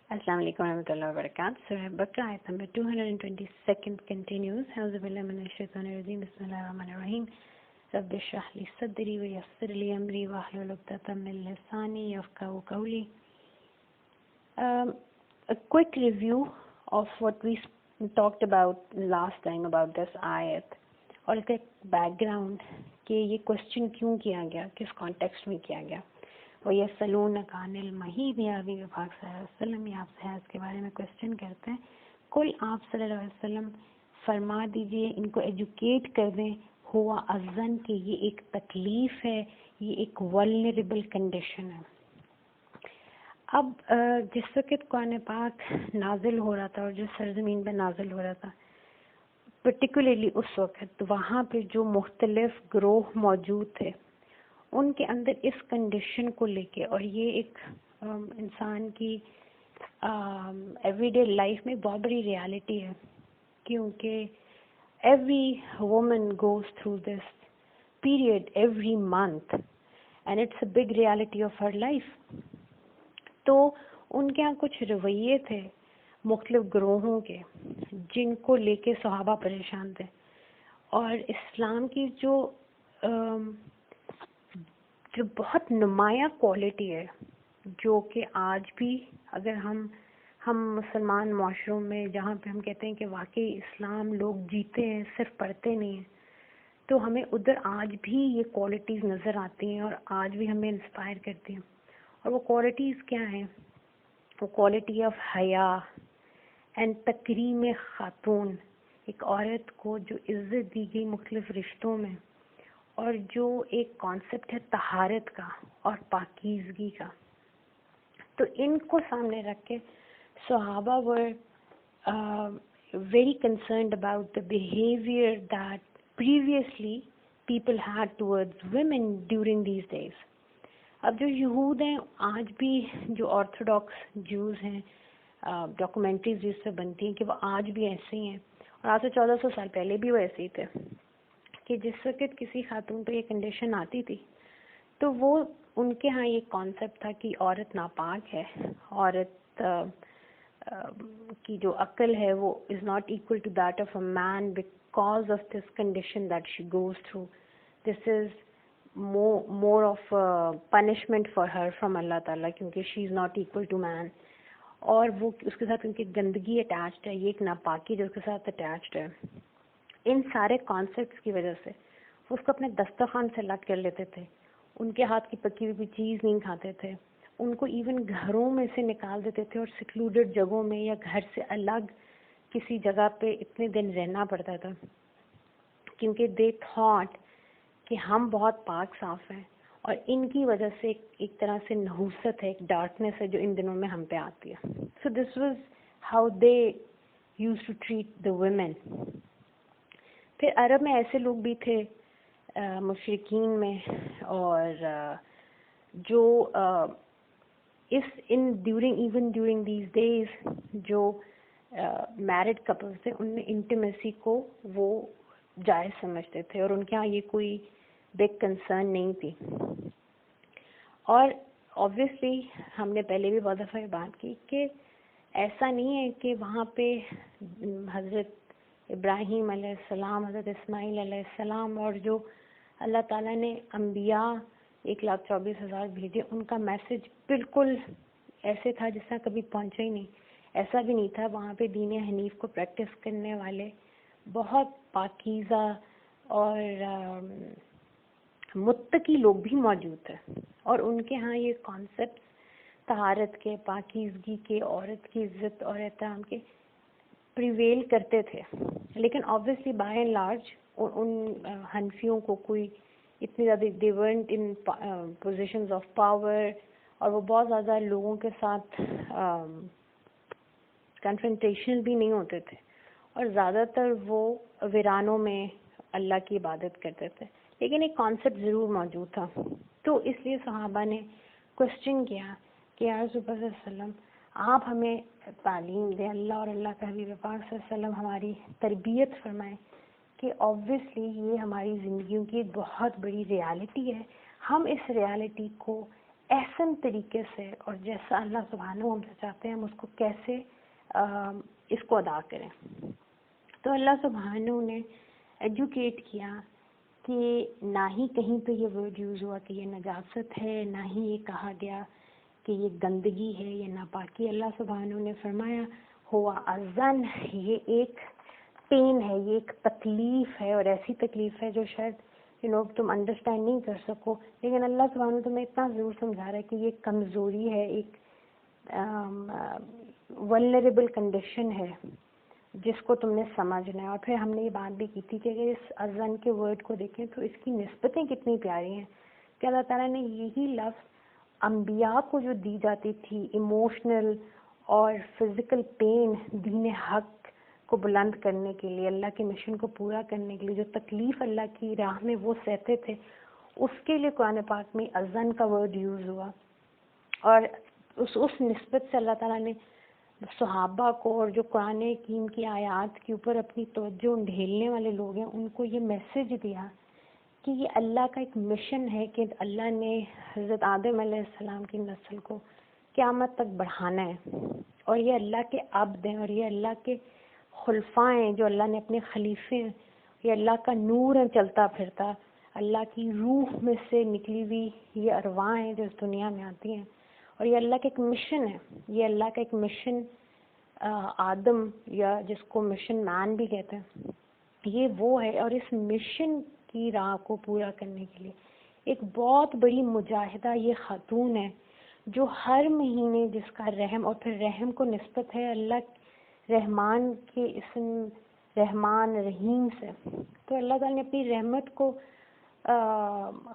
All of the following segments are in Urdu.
السلام علیکم ورحمۃ اللہ وبرکاتہ. سورہ بقرہ آیت نمبر 222 continues. اعوذ باللہ من الشیطان الرجیم. بسم اللہ الرحمن الرحیم. رب اشرح لی صدری ویسر لی امری واحلل عقدۃ من لسانی یفقہوا قولی. A quick review of what we talked about last time about this ayat, اور اس کا ایک بیک گراؤنڈ کہ یہ کوشچن کیوں کیا گیا, کس کانٹیکسٹ میں کیا گیا. وَيَسْأَلُونَكَ عَنِ الْمَحِيضِ یا حبیب پاک صلی اللہ علیہ وسلم, یہ آپ سے حیض کے بارے میں کوشچن کرتے ہیں. کل آپ صلی اللہ علیہ وسلم فرما دیجئے, ان کو ایجوکیٹ کر دیں, ہوا اذن کہ یہ ایک تکلیف ہے, یہ ایک ولنریبل کنڈیشن ہے. اب جس وقت قرآن پاک نازل ہو رہا تھا اور جس سرزمین پہ نازل ہو رہا تھا, پرٹیکولرلی اس وقت وہاں پہ جو مختلف گروہ موجود تھے, ان کے اندر اس کنڈیشن کو لے کے, اور یہ ایک انسان کی ایوری ڈے لائف میں بہت بڑی ریالٹی ہے, کیونکہ every woman goes through this period every month and it's a big reality of her life. تو ان کے یہاں کچھ رویے تھے مختلف گروہوں کے جن کو لے کے صحابہ پریشان تھے, اور اسلام کی جو بہت نمایاں کوالٹی ہے, جو کہ آج بھی اگر ہم مسلمان معاشروں میں جہاں پہ ہم کہتے ہیں کہ واقعی اسلام لوگ جیتے ہیں, صرف پڑھتے نہیں ہیں, تو ہمیں ادھر آج بھی یہ کوالٹیز نظر آتی ہیں اور آج بھی ہمیں انسپائر کرتی ہیں. اور وہ کوالٹیز کیا ہیں؟ وہ کوالٹی آف حیا اینڈ تکریم خاتون, ایک عورت کو جو عزت دی گئی مختلف رشتوں میں, اور جو ایک کانسیپٹ ہے طہارت کا اور پاکیزگی کا. تو ان کو سامنے رکھ کے صحابہ were very concerned about the behavior that previously people had towards women during these days. اب جو یہود ہیں آج بھی, جو آرتھوڈاکس جوز ہیں, ڈاکومنٹریز جس سے بنتی ہیں کہ وہ آج بھی ایسے ہی ہیں, اور آج سے 1400 سال پہلے بھی وہ ایسے ہی تھے, کہ جس وقت کسی خاتون پہ یہ کنڈیشن آتی تھی تو وہ ان کے ہاں یہ کانسیپٹ تھا کہ عورت ناپاک ہے, عورت کی جو عقل ہے وہ is not equal to that of a man because of this condition that she goes through. This is more of punishment for her from اللہ تعالیٰ, کیونکہ she is not equal to man. اور وہ اس کے ساتھ ان کی گندگی اٹیچڈ ہے, یہ ایک ناپاکی جو اس کے ساتھ اٹیچڈ ہے. ان سارے کانسیپٹس کی وجہ سے وہ اس کو اپنے دسترخوان سے الگ کر لیتے تھے, ان کے ہاتھ کی پکی ہوئی چیز نہیں کھاتے تھے, ان کو ایون گھروں میں سے نکال دیتے تھے اور سیکلوڈڈ جگہوں میں یا گھر سے الگ کسی جگہ پہ اتنے دن رہنا پڑتا تھا, کیونکہ دے تھاٹ کہ ہم بہت پاک صاف ہیں, اور ان کی وجہ سے ایک طرح سے نحوست ہے, ایک ڈارکنیس ہے جو ان دنوں میں ہم پہ آتی ہے. So this was how they used to treat the women. پھر عرب میں ایسے لوگ بھی تھے مشرکین میں, اور جو ڈیورنگ دیز ڈیز جو میرڈ کپلس تھے, ان میں انٹیمیسی کو وہ جائز سمجھتے تھے, اور ان کے ہاں یہ کوئی بگ کنسرن نہیں تھی. اور آبویسلی ہم نے پہلے بھی بہت دفعہ بات کی کہ ایسا نہیں ہے کہ وہاں پہ حضرت ابراہیم علیہ السلام, حضرت اسماعیل علیہ السلام, اور جو اللہ تعالیٰ نے انبیاء 1,24,000 بھیجے, ان کا میسج بالکل ایسے تھا جس طرح کبھی پہنچا ہی نہیں. ایسا بھی نہیں تھا. وہاں پہ دین حنیف کو پریکٹس کرنے والے بہت پاکیزہ اور متقی لوگ بھی موجود تھے, اور ان کے ہاں یہ کانسیپٹ طہارت کے, پاکیزگی کے, عورت کی عزت اور احترام کے پریویل کرتے تھے. لیکن آبویسلی بائی اینڈ لارج ان حنفیوں کو کوئی اتنی زیادہ they weren't in positions of power, اور وہ بہت زیادہ لوگوں کے ساتھ کنفرنٹیشن بھی نہیں ہوتے تھے, اور زیادہ تر وہ ویرانوں میں اللہ کی عبادت کرتے تھے. لیکن ایک کانسیپٹ ضرور موجود تھا. تو اس لیے صحابہ نے کوشچن کیا کہ یا رسول اللہ صلی اللہ علیہ وسلم, آپ ہمیں تعلیم دیں, اللہ اور اللہ کا حبیب پاک صلی اللہ علیہ وسلم ہماری تربیت فرمائیں کہ آبویسلی یہ ہماری زندگیوں کی ایک بہت بڑی ریالٹی ہے. ہم اس ریالٹی کو احسن طریقے سے اور جیسا اللہ سبحانہ ہم سے چاہتے ہیں ہم اس کو کیسے اس کو ادا کریں. تو اللہ سبحانہ نے ایجوکیٹ کیا کہ نہ ہی کہیں پہ یہ ورڈ یوز ہوا کہ یہ نجاست ہے، نہ ہی یہ کہا گیا کہ یہ گندگی ہے یا ناپاکی. اللہ سبحانہ نے فرمایا ہوا اذن، یہ ایک پین ہے، یہ ایک تکلیف ہے، اور ایسی تکلیف ہے جو شاید تم انڈرسٹینڈ نہیں کر سکو، لیکن اللہ سبحانہ تمہیں اتنا ضرور سمجھا رہا ہے کہ یہ کمزوری ہے، ایک ولنریبل کنڈیشن ہے جس کو تم نے سمجھنا ہے. اور پھر ہم نے یہ بات بھی کی تھی کہ اگر اس اذن کے ورڈ کو دیکھیں تو اس کی نسبتیں کتنی پیاری ہیں کہ اللہ تعالیٰ نے یہی لفظ انبیاء کو جو دی جاتی تھی ایموشنل اور فزیکل پین دین حق کو بلند کرنے کے لیے، اللہ کے مشن کو پورا کرنے کے لیے، جو تکلیف اللہ کی راہ میں وہ سہتے تھے، اس کے لیے قرآن پاک میں اذن کا ورڈ یوز ہوا. اور اس نسبت سے اللہ تعالیٰ نے صحابہ کو اور جو قرآن حکیم کی آیات کے اوپر اپنی توجہ ڈھیلنے والے لوگ ہیں ان کو یہ میسج دیا کہ یہ اللہ کا ایک مشن ہے کہ اللہ نے حضرت آدم علیہ السلام کی نسل کو قیامت تک بڑھانا ہے، اور یہ اللہ کے عبد ہیں اور یہ اللہ کے خلفاء ہیں، جو اللہ نے اپنے خلیفے ہیں، یہ اللہ کا نور ہے چلتا پھرتا، اللہ کی روح میں سے نکلی ہوئی یہ ارواح ہیں جو اس دنیا میں آتی ہیں، اور یہ اللہ کا ایک مشن ہے. یہ اللہ کا ایک مشن آدم یا جس کو مشن مین بھی کہتے ہیں، یہ وہ ہے. اور اس مشن کی راہ کو پورا کرنے کے لیے ایک بہت بڑی مجاہدہ یہ خاتون ہے جو ہر مہینے جس کا رحم، اور پھر رحم کو نسبت ہے اللہ رحمان کے اسم رحمان رحیم سے. تو اللہ تعالیٰ نے اپنی رحمت کو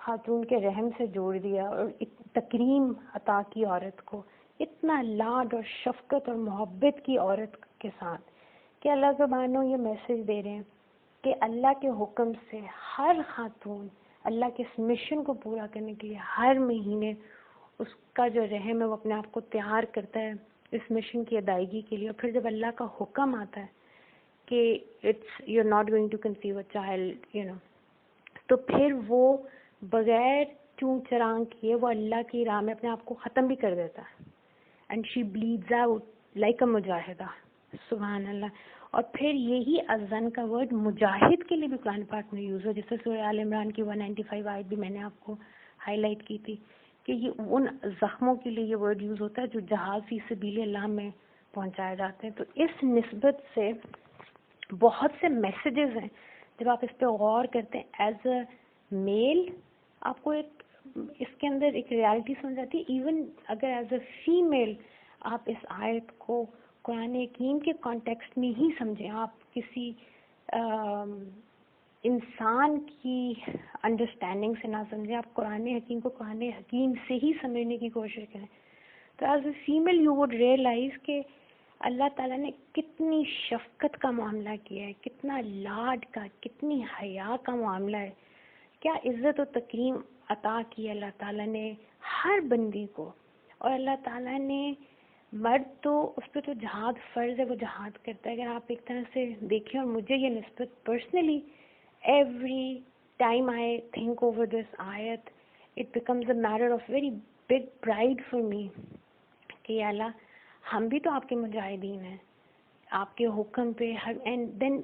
خاتون کے رحم سے جوڑ دیا اور تکریم عطا کی عورت کو، اتنا لاڈ اور شفقت اور محبت کی عورت کے ساتھ کہ اللہ سبحانہ یہ میسج دے رہے ہیں کہ اللہ کے حکم سے ہر خاتون اللہ کے اس مشن کو پورا کرنے کے لیے ہر مہینے اس کا جو رحم ہے وہ اپنے آپ کو تیار کرتا ہے اس مشن کی ادائیگی کے لیے. اور پھر جب اللہ کا حکم آتا ہے کہ you're not going to conceive a child, تو پھر وہ بغیر چون چران کیے وہ اللہ کی راہ میں اپنے آپ کو ختم بھی کر دیتا ہے. And she bleeds out like a مجاہدہ. سبحان اللہ. اور پھر یہی اذن کا ورڈ مجاہد کے لیے بھی قرآن پاک میں یوز ہو، جیسے سورہ آل عمران کی 195 آیت بھی میں نے آپ کو ہائی لائٹ کی تھی کہ یہ ان زخموں کے لیے یہ ورڈ یوز ہوتا ہے جو جہاد فی سبیل اللہ میں پہنچائے جاتے ہیں. تو اس نسبت سے بہت سے میسیجز ہیں جب آپ اس پہ غور کرتے ہیں. ایز اے میل آپ کو ایک اس کے اندر ایک ریالٹی سمجھ آتی ہے. ایون اگر ایز اے فیمیل آپ اس آیت کو قرآن حکیم کے کانٹیکسٹ میں ہی سمجھیں، آپ کسی انسان کی انڈرسٹینڈنگ سے نہ سمجھیں، آپ قرآن حکیم کو قرآن حکیم سے ہی سمجھنے کی کوشش کریں، تو as a female you would realise کہ اللہ تعالیٰ نے کتنی شفقت کا معاملہ کیا ہے، کتنا لاڈ کا، کتنی حیا کا معاملہ ہے، کیا عزت و تکریم عطا کی اللہ تعالیٰ نے ہر بندی کو. اور اللہ تعالیٰ نے مرد تو اس پہ تو جہاد فرض ہے، وہ جہاد کرتا ہے. اگر آپ ایک طرح سے دیکھیں، اور مجھے یہ نسبت personally every time I think over this آیت it becomes a matter of very big pride for me کہ یا اللہ ہم بھی تو آپ کے مجاہدین ہیں، آپ کے حکم پہ ہر. اینڈ دین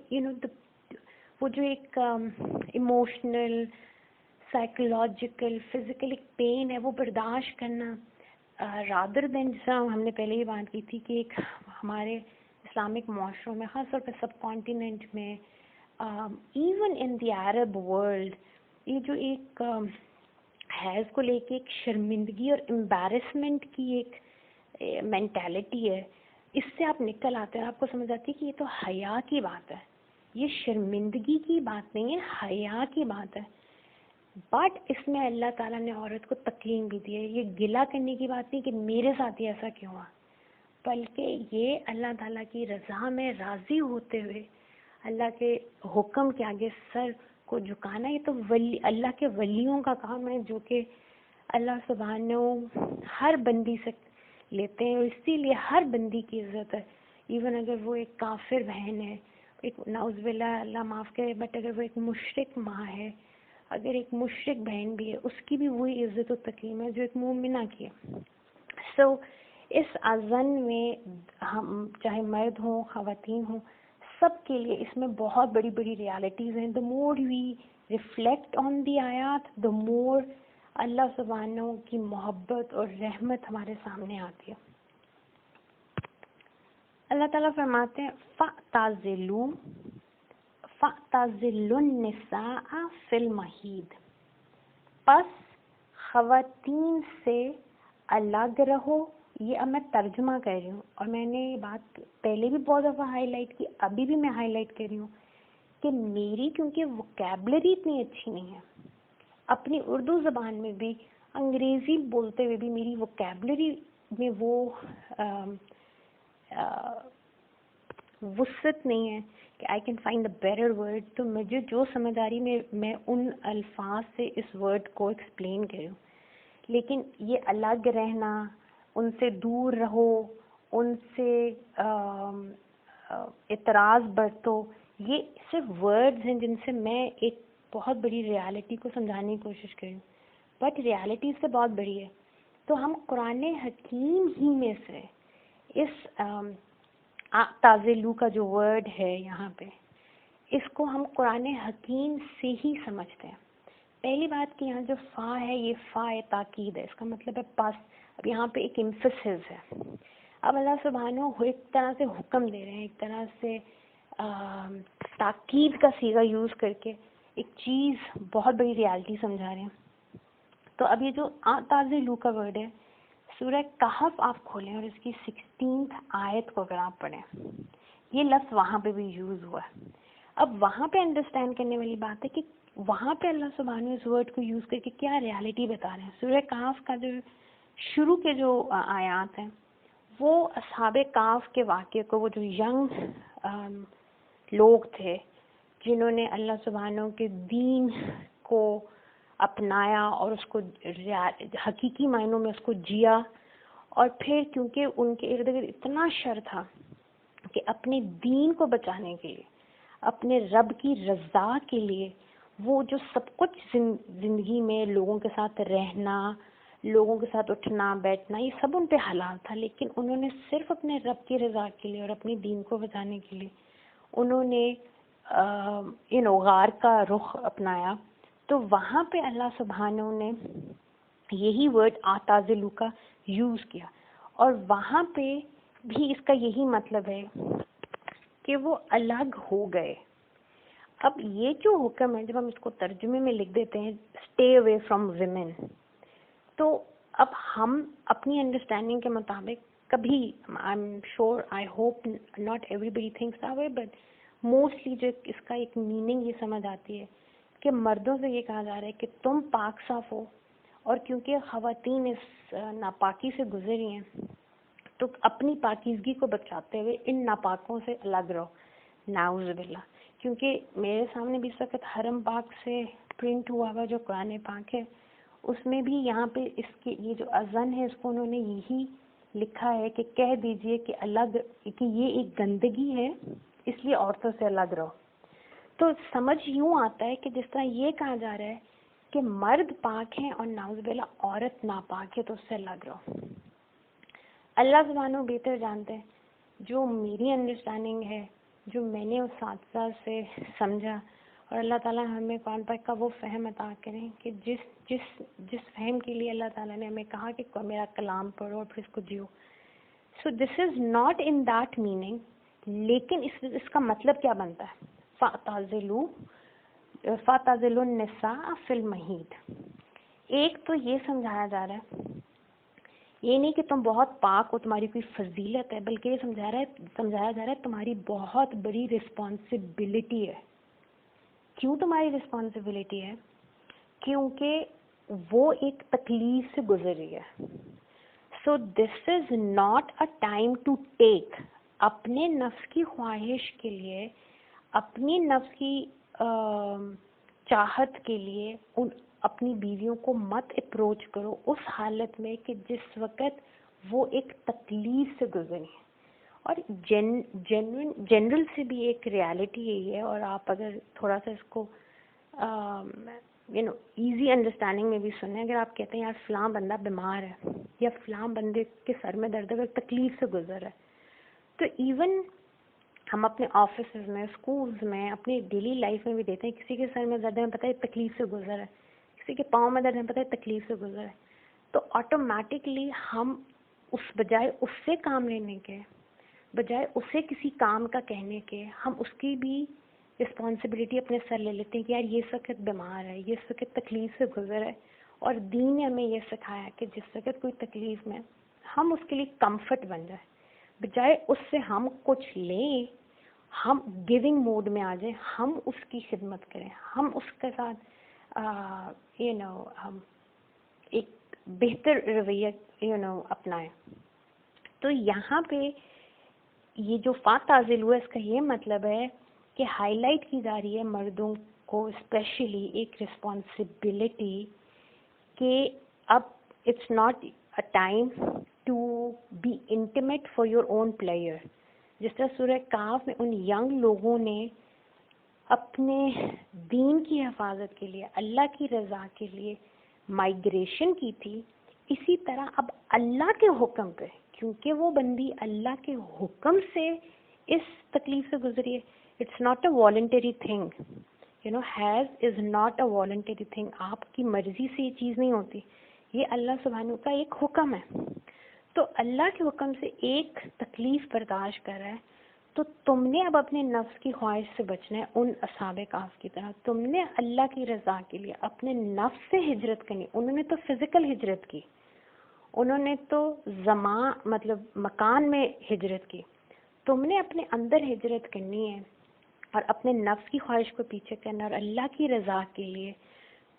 وہ جو ایک ایموشنل سائیکولوجیکل فزیکل ایک پین ہے وہ برداشت کرنا، رادر دین جیسا ہم نے پہلے ہی بات کی تھی کہ ایک ہمارے اسلامک معاشروں میں خاص طور پہ سب کانٹیننٹ میں even in the Arab world یہ جو ایک حیض کو لے کے ایک شرمندگی اور امبیرسمنٹ کی ایک مینٹیلٹی ہے، اس سے آپ نکل آتے ہیں، آپ کو سمجھ آتی ہے کہ یہ تو حیا کی بات ہے، یہ شرمندگی کی بات نہیں ہے، حیا کی بات ہے. بٹ اس میں اللہ تعالیٰ نے عورت کو تکریم بھی دی ہے. یہ گلہ کرنے کی بات نہیں کہ میرے ساتھ ہی ایسا کیوں ہوا، بلکہ یہ اللہ تعالیٰ کی رضا میں راضی ہوتے ہوئے اللہ کے حکم کے آگے سر کو جھکانا. یہ تو اللہ کے ولیوں کا کام ہے جو کہ اللہ سبحانہ ہر بندی سے لیتے ہیں، اور اسی لیے ہر بندی کی عزت ہے. ایون اگر وہ ایک کافر بہن ہے، ایک نعوذ باللہ اللہ معاف کرے، بٹ اگر وہ ایک مشرک ماں ہے اگر ایک مشرک بہن بھی ہے اس کی بھی وہی عزت و تکریم ہے جو ایک مومنہ کی ہے. سو اس اذان میں ہم چاہے مرد ہوں خواتین ہوں سب کے لیے اس میں بہت بڑی بڑی ریالٹیز ہیں. دا مور وی ریفلیکٹ آن دی آیات دا مور اللہ سبحانہ کی محبت اور رحمت ہمارے سامنے آتی ہے. اللہ تعالیٰ فرماتے ہیں فَاعْتَزِلُوا النِّسَاءَ فِي الْمَحِيضِ، پس خواتین سے الگ رہو. یہ اب میں ترجمہ کر رہی ہوں اور میں نے یہ بات پہلے بھی بہت دفعہ ہائی لائٹ کی، ابھی بھی میں ہائی لائٹ کر رہی ہوں کہ میری کیونکہ ووکیبلری اتنی اچھی نہیں ہے، اپنی اردو زبان میں بھی انگریزی بولتے ہوئے بھی میری ووکیبلری میں وہ وسعت نہیں ہے کہ I can find a better word. تو مجھے جو سمجھ آ رہی میں ان الفاظ سے اس ورڈ کو ایکسپلین کروں. لیکن یہ الگ رہنا، ان سے دور رہو، ان سے اعتراض برتو، یہ صرف ورڈز ہیں جن سے میں ایک بہت بڑی ریالٹی کو سمجھانے کی کوشش کر رہی ہوں، بٹ ریالٹی سے بہت بڑی ہے. تو ہم قرآن حکیم ہی میں سے اس تازلو کا جو ورڈ ہے یہاں پہ، اس کو ہم قرآن حکیم سے ہی سمجھتے ہیں. پہلی بات کہ یہاں جو فا ہے یہ فا تاکید ہے، اس کا مطلب ہے پس. اب یہاں پہ ایک ایمفسس ہے. اب اللہ سبحانہ ایک طرح سے حکم دے رہے ہیں، ایک طرح سے تاکید کا صیغہ یوز کر کے ایک چیز بہت بڑی ریالٹی سمجھا رہے ہیں. تو اب یہ جو تازلو کا ورڈ ہے، سورہ کہف آپ کھولیں اور اس کی 16 آیت کو اگر آپ پڑھیں، یہ لفظ وہاں پہ بھی یوز ہوا ہے. اب وہاں پہ انڈرسٹینڈ کرنے والی بات ہے کہ وہاں پہ اللہ سبحانہ اس ورڈ کو یوز کر کے کیا ریالٹی بتا رہے ہیں. سورہ کہف کا جو شروع کے جو آیات ہیں وہ اصحاب کہف کے واقعے کو، وہ جو ینگ لوگ تھے جنہوں نے اللہ سبحانہ کے دین کو اپنایا اور اس کو حقیقی معنوں میں اس کو جیا، اور پھر کیونکہ ان کے ارد گرد اتنا شر تھا کہ اپنے دین کو بچانے کے لیے، اپنے رب کی رضا کے لیے، وہ جو سب کچھ زندگی میں لوگوں کے ساتھ رہنا، لوگوں کے ساتھ اٹھنا بیٹھنا، یہ سب ان پہ حلال تھا، لیکن انہوں نے صرف اپنے رب کی رضا کے لیے اور اپنے دین کو بچانے کے لیے انہوں نے غار کا رخ اپنایا. تو وہاں پہ اللہ سبحانہ نے یہی ورڈ آتازلو کا یوز کیا، اور وہاں پہ بھی اس کا یہی مطلب ہے کہ وہ الگ ہو گئے. اب یہ جو حکم ہے جب ہم اس کو ترجمے میں لکھ دیتے ہیں اسٹے اوے فرام ویمن، تو اب ہم اپنی انڈرسٹینڈنگ کے مطابق کبھی I am sure I hope not everybody thinks that way, but mostly جو اس کا ایک میننگ یہ سمجھ آتی ہے کہ مردوں سے یہ کہا جا رہا ہے کہ تم پاک صاف ہو، اور کیونکہ خواتین اس ناپاکی سے گزری ہیں تو اپنی پاکیزگی کو بچاتے ہوئے ان ناپاکوں سے الگ رہو. نعوذ باللہ. کیونکہ میرے سامنے بھی اس وقت حرم پاک سے پرنٹ ہوا ہوا جو قرآن پاک ہے، اس میں بھی یہاں پہ اس کی یہ جو اذن ہے اس کو انہوں نے یہی لکھا ہے کہ کہہ دیجئے کہ الگ، کہ یہ ایک گندگی ہے اس لیے عورتوں سے الگ رہو. تو سمجھ یوں آتا ہے کہ جس طرح یہ کہا جا رہا ہے کہ مرد پاک ہیں اور نعوذ باللہ عورت ناپاک ہے تو اس سے الگ رہو. اللہ سبحانہ بہتر جانتے ہیں. جو میری انڈرسٹینڈنگ ہے، جو میں نے اس اساتذہ سے سمجھا، اور اللہ تعالیٰ ہمیں قرآن پاک کا وہ فہم عطا کریں کہ جس فہم کے لیے اللہ تعالیٰ نے ہمیں کہا کہ میرا کلام پڑھو اور پھر اس کو جیو. So this is not in that meaning, لیکن اس کا مطلب کیا بنتا ہے؟ فَاعْتَزِلُوا النِّسَاءَ فِي الْمَحِيضِ. ایک تو یہ سمجھایا جا رہا ہے، یہ نہیں کہ تم بہت پاک ہو، تمہاری کوئی فضیلت ہے، بلکہ یہ سمجھایا جا رہا ہے تمہاری بہت بڑی رسپانسبلٹی ہے. کیوں تمہاری رسپانسبلٹی ہے؟ کیونکہ وہ ایک تکلیف سے گزر رہی ہے. So this is not a time to take. اپنے نفس کی خواہش کے لیے، اپنی نفس کی چاہت کے لیے اپنی بیویوں کو مت اپروچ کرو اس حالت میں کہ جس وقت وہ ایک تکلیف سے گزری ہیں. اور جنرل سے بھی ایک ریالٹی یہی ہے، اور آپ اگر تھوڑا سا اس کو ایزی انڈرسٹینڈنگ میں بھی سنیں. اگر آپ کہتے ہیں یار فلاں بندہ بیمار ہے یا فلاں بندے کے سر میں درد ہے, اگر تکلیف سے گزر ہے, تو ایون ہم اپنے آفیسز میں, اسکولز میں, اپنی ڈیلی لائف میں بھی دیتے ہیں, کسی کے سر میں درد ہے پتہ ہے تکلیف سے گزر ہے, کسی کے پاؤں میں درد ہے پتہ ہے تکلیف سے گزر ہے, تو آٹومیٹکلی ہم اس بجائے اس سے کام لینے کے, بجائے اسے کسی کام کا کہنے کے, ہم اس کی بھی رسپانسبلٹی اپنے سر لے لیتے ہیں کہ یار یہ اس وقت بیمار ہے, یہ اس وقت تکلیف سے گزر ہے. اور دین نے ہمیں یہ سکھایا کہ جس وقت کوئی تکلیف میں ہم اس کے لیے کمفرٹ بن جائیں, بجائے اس سے ہم کچھ لیں, ہم گیونگ موڈ میں آ جائیں, ہم اس کی خدمت کریں, ہم اس کے ساتھ ہم ایک بہتر رویہ اپنائیں. تو یہاں پہ یہ جو فاتازل ہوا اس کا یہ مطلب ہے کہ ہائی لائٹ کی جا رہی ہے مردوں کو اسپیشلی ایک رسپانسبلٹی کہ اب it's not a time to be intimate for your own player. جس طرح سورہ کہف میں ان ینگ لوگوں نے اپنے دین کی حفاظت کے لیے, اللہ کی رضا کے لیے مائگریشن کی تھی, اسی طرح اب اللہ کے حکم پہ, کیونکہ وہ بندی اللہ کے حکم سے اس تکلیف سے گزری ہے. It's not a voluntary thing, his is not a voluntary thing. آپ کی مرضی سے یہ چیز نہیں ہوتی, یہ اللہ سبحانہ کا ایک حکم ہے. تو اللہ کے حکم سے ایک تکلیف برداشت کر رہا ہے, تو تم نے اب اپنے نفس کی خواہش سے بچنا ہے. ان اصحاب کہف کی طرح تم نے اللہ کی رضا کے لیے اپنے نفس سے ہجرت کرنی. انہوں نے تو فزیکل ہجرت کی, انہوں نے تو مکان میں ہجرت کی. تم نے اپنے اندر ہجرت کرنی ہے اور اپنے نفس کی خواہش کو پیچھے کرنا, اور اللہ کی رضا کے لیے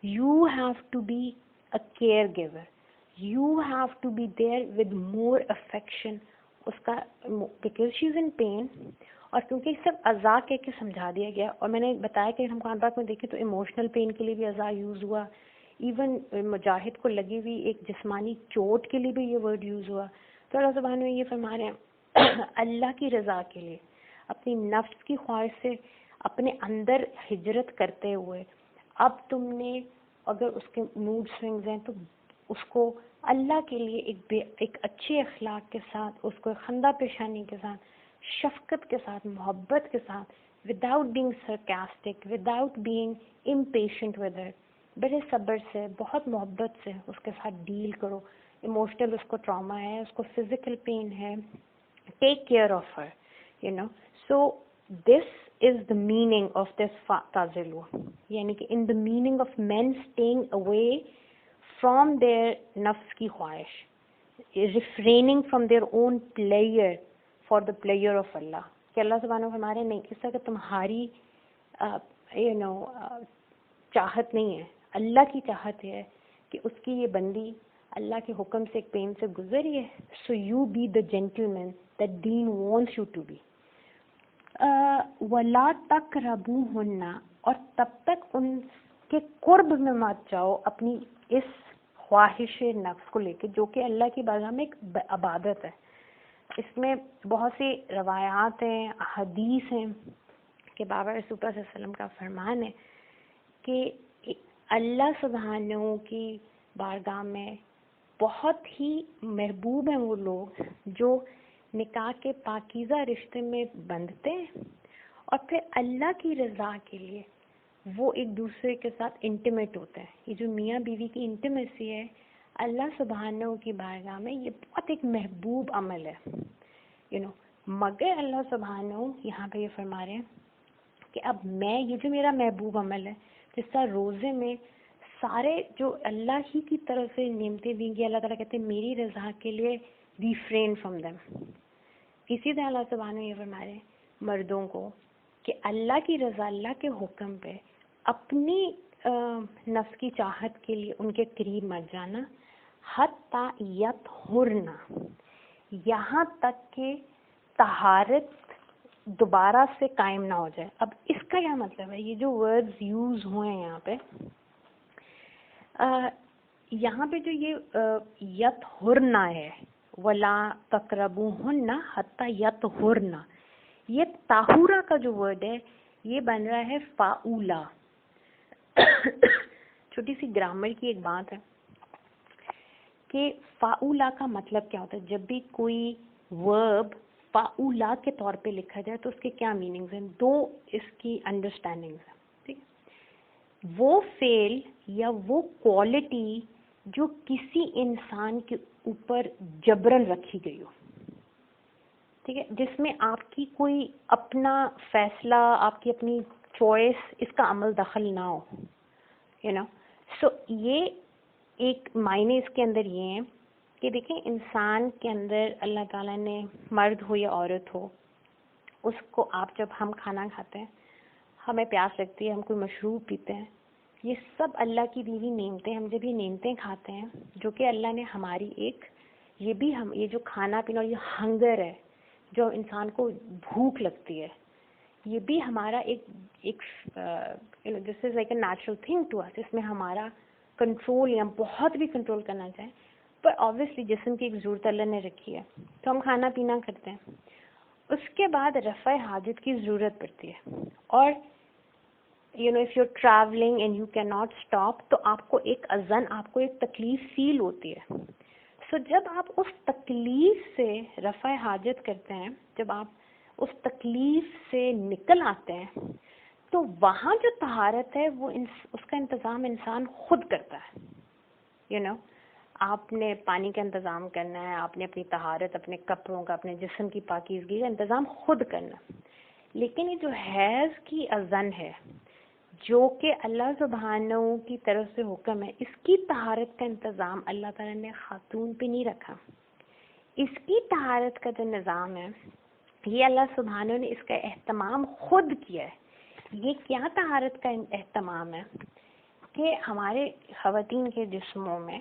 you have to be a caregiver, you have to be there with more affection. اس کا because she is in pain, اور کیونکہ سب اعضاء کہہ کے سمجھا دیا گیا, اور میں نے بتایا کہ ہم قرآن پاک میں دیکھیں تو ایموشنل پین کے لیے بھی اعضاء یوز ہوا, ایون مجاہد کو لگی ہوئی ایک جسمانی چوٹ کے لیے بھی یہ ورڈ یوز ہوا. تو اللہ سبحانہ یہ فرما رہے ہیں اللہ کی رضا کے لیے اپنی نفس کی خواہش سے اپنے اندر ہجرت کرتے ہوئے, اب تم نے اگر اس کے موڈ سوئنگز ہیں تو اس کو اللہ کے لیے ایک اچھے اخلاق کے ساتھ, اس کو خندہ پیشانی کے ساتھ, شفقت کے ساتھ, محبت کے ساتھ, without being sarcastic, without being impatient with it, بڑے صبر سے, بہت محبت سے اس کے ساتھ ڈیل کرو. ایموشنل اس کو ٹراما ہے, اس کو فزیکل پین ہے, take care of her, so this is the meaning of this تازلو, یعنی کہ in the meaning of mean staying away from their نفس کی خواہش, refraining from their own pleasure for the pleasure of اللہ. کہ اللہ سبحانہ ہمارے نہیں, اس طرح کہ تمہاری چاہت نہیں ہے, اللہ کی چاہت ہے کہ اس کی یہ بندی اللہ کے حکم سے ایک پین سے گزری ہے, so you be the gentleman that دین وانٹس یو ٹو بی. وَلَا تَقْرَبُوهُنَّ, اور تب تک ان کے قرب میں مت جاؤ اپنی اس خواہش نفس کو لے کے, جو کہ اللہ کی بارگاہ میں ایک عبادت ہے. اس میں بہت سی روایات ہیں, حدیث ہیں کہ بابا رسول اللہ صلی اللہ علیہ وسلم کا فرمان ہے کہ اللہ سبحانہ کی بارگاہ میں بہت ہی محبوب ہیں وہ لوگ جو نکاح کے پاکیزہ رشتے میں بندھتے ہیں اور پھر اللہ کی رضا کے لیے وہ ایک دوسرے کے ساتھ انٹیمیٹ ہوتے ہیں. یہ جو میاں بیوی کی انٹیمیسی ہے اللہ سبحانہ کی بارگاہ میں یہ بہت ایک محبوب عمل ہے, مگر اللہ سبحانہ یہاں پہ یہ فرما رہے ہیں کہ اب میں یہ جو میرا محبوب عمل ہے, جس طرح روزے میں سارے جو اللہ ہی کی طرف سے نعمتیں دیں گی, اللہ تعالیٰ کہتے ہیں میری رضا کے لیے ریفرین فرام دیم. اسی طرح اللہ سبحانہ یہ فرما رہے ہیں مردوں کو کہ اللہ کی رضا, اللہ کے حکم پہ اپنی نفس کی چاہت کے لیے ان کے قریب مت جانا, حتیٰ یطہرن, یہاں تک کہ طہارت دوبارہ سے قائم نہ ہو جائے. اب اس کا کیا مطلب ہے؟ یہ جو ورڈز یوز ہوئے ہیں یہاں پہ جو یہ یطہرن ہے, ولا تقربوہن حتی یطہرن, یہ طاہورہ کا جو ورڈ ہے یہ بن رہا ہے فاؤلا. چھوٹی سی گرامر کی ایک بات ہے کہ فاؤلا کا مطلب کیا ہوتا ہے. جب بھی کوئی ورب فاؤلا کے طور پہ لکھا جائے تو اس کے کیا میننگز ہیں؟ دو اس کی انڈرسٹینڈنگز ہیں. ٹھیک ہے، وہ فعل یا وہ کوالٹی جو کسی انسان کے اوپر جبرن رکھی گئی ہو، ٹھیک ہے، جس میں آپ کی کوئی اپنا فیصلہ، آپ کی اپنی چوائس، اس کا عمل دخل نہ ہو، یو نو. سو یہ ایک معنی اس کے اندر یہ ہیں کہ دیکھیں انسان کے اندر اللہ تعالیٰ نے، مرد ہو یا عورت ہو، اس کو آپ جب ہم کھانا کھاتے ہیں، ہمیں پیاس لگتی ہے، ہم کوئی مشروب پیتے ہیں، یہ سب اللہ کی دی ہوئی نعمتیں. ہم جب یہ نعمتیں کھاتے ہیں جو کہ اللہ نے ہماری ایک، یہ بھی ہم، یہ جو کھانا پینا اور یہ ہنگر ہے جو انسان کو بھوک لگتی ہے، یہ بھی ہمارا ایک this is like a natural thing to us. اس میں ہمارا کنٹرول، یا بہت بھی کنٹرول کرنا چاہیں، پر آبویسلی جسم کی ایک ضرورت اللہ نے رکھی ہے تو ہم کھانا پینا کرتے ہیں. اس کے بعد رفع حاجت کی ضرورت پڑتی ہے، اور you know if you travelling and you can not stop, تو آپ کو ایک اذن، آپ کو ایک تکلیف فیل ہوتی ہے. سو جب آپ اس تکلیف سے رفع حاجت کرتے ہیں، جب آپ اس تکلیف سے نکل آتے ہیں، تو وہاں جو طہارت ہے وہ اس کا انتظام انسان خود کرتا ہے. یو نو آپ نے پانی کا انتظام کرنا ہے، آپ نے اپنی طہارت، اپنے کپڑوں کا، اپنے جسم کی پاکیزگی کا انتظام خود کرنا. لیکن یہ جو حیض کی اذن ہے جو کہ اللہ سبحانہ کی طرف سے حکم ہے، اس کی طہارت کا انتظام اللہ تعالیٰ نے خاتون پہ نہیں رکھا. اس کی طہارت کا جو نظام ہے یہ اللہ سبحانہ نے اس کا اہتمام خود کیا ہے. یہ کیا طہارت کا اہتمام ہے کہ ہمارے خواتین کے جسموں میں